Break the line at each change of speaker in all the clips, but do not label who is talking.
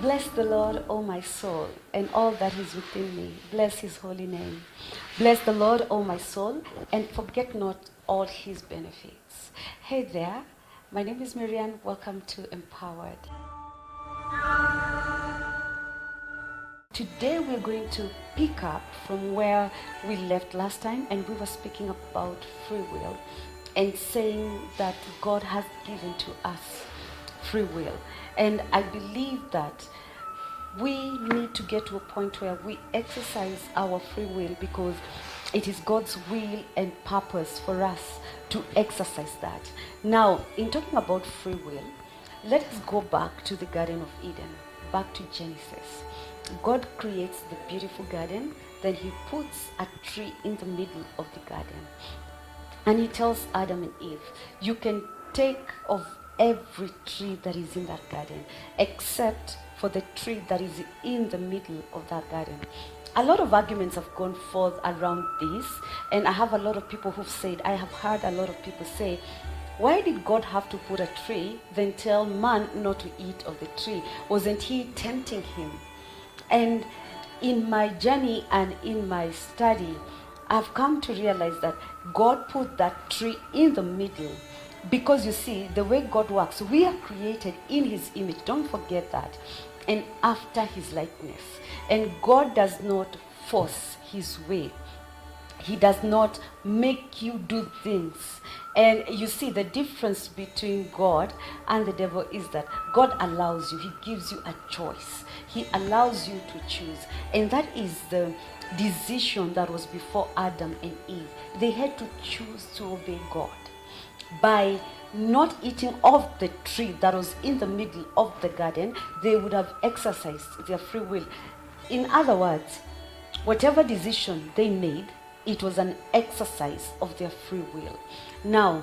Bless the Lord, O my soul, and all that is within me. Bless his holy name. Bless the Lord, O my soul, and forget not all his benefits. Hey there, my name is Marianne. Welcome to Empowered. Today we're going to pick up from where we left last time, and we were speaking about free will and saying that God has given to us free will. And I believe that we need to get to a point where we exercise our free will, because it is God's will and purpose for us to exercise that. Now, in talking about free will, let us go back to the Garden of Eden, back to Genesis. God creates the beautiful garden, then he puts a tree in the middle of the garden. And he tells Adam and Eve, you can take of every tree that is in that garden, except for the tree that is in the middle of that garden. A lot of arguments have gone forth around this, and I have a lot of people who've said, I have heard a lot of people say, why did God have to put a tree, then tell man not to eat of the tree? Wasn't he tempting him? And in my journey and in my study, I've come to realize that God put that tree in the middle because, you see, the way God works, we are created in his image. Don't forget that. And after his likeness. And God does not force his way. He does not make you do things. And you see, the difference between God and the devil is that God allows you. He gives you a choice. He allows you to choose. And that is the decision that was before Adam and Eve. They had to choose to obey God by not eating of the tree that was in the middle of the garden. They would have exercised their free will. In other words, whatever decision they made, it was an exercise of their free will. Now,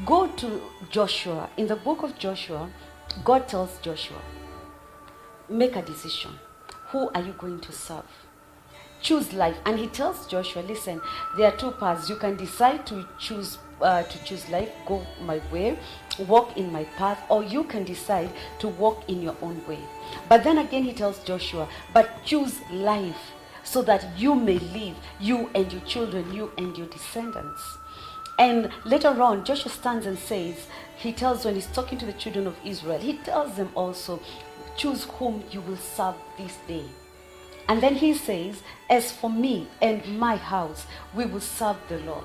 go to Joshua. In the book of Joshua, God tells Joshua, make a decision. Who are you going to serve? Choose life. And he tells Joshua, listen, there are two paths. You can decide to choose life, go my way, walk in my path, or you can decide to walk in your own way. But then again he tells Joshua, but choose life, so that you may live, you and your children, you and your descendants. And later on, Joshua stands and says, he tells, when he's talking to the children of Israel, he tells them also, choose whom you will serve this day. And then he says, as for me and my house, we will serve the Lord.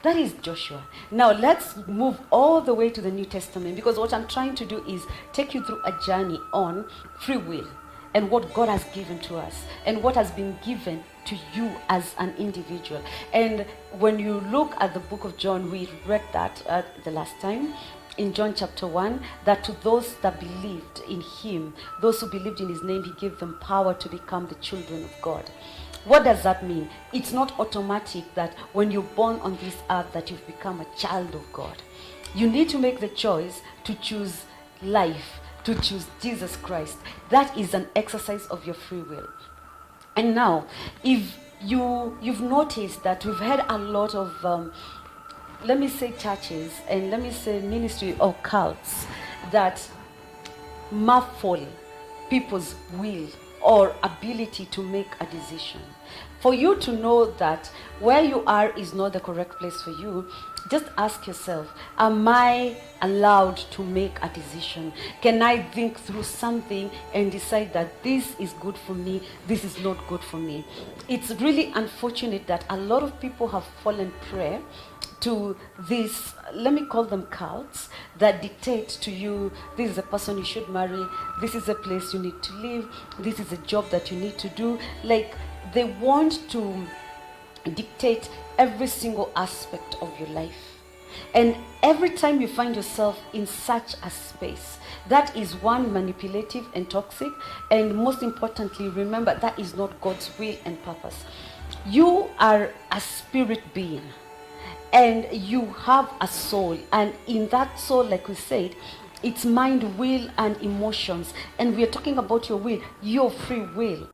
That is Joshua. Now let's move all the way to the New Testament, because what I'm trying to do is take you through a journey on free will and what God has given to us and what has been given to you as an individual. And when you look at the book of John, we read that the last time in John chapter 1, that to those that believed in him, those who believed in his name, he gave them power to become the children of God. What does that mean? It's not automatic that when you're born on this earth that you've become a child of God. You need to make the choice to choose life, to choose Jesus Christ. That is an exercise of your free will. And now, if you've noticed that we've had a lot of, let me say churches, and let me say ministry or cults that muffle people's will or ability to make a decision. For you to know that where you are is not the correct place for you, just ask yourself, am I allowed to make a decision? Can I think through something and decide that this is good for me, this is not good for me? It's really unfortunate that a lot of people have fallen prey to these, let me call them cults, that dictate to you, this is a person you should marry, this is a place you need to live, this is a job that you need to do. Like, they want to dictate every single aspect of your life. And every time you find yourself in such a space, that is one, manipulative and toxic. And most importantly, remember, that is not God's will and purpose. You are a spirit being. And you have a soul, and in that soul, like we said, it's mind, will, and emotions. And we are talking about your will, your free will.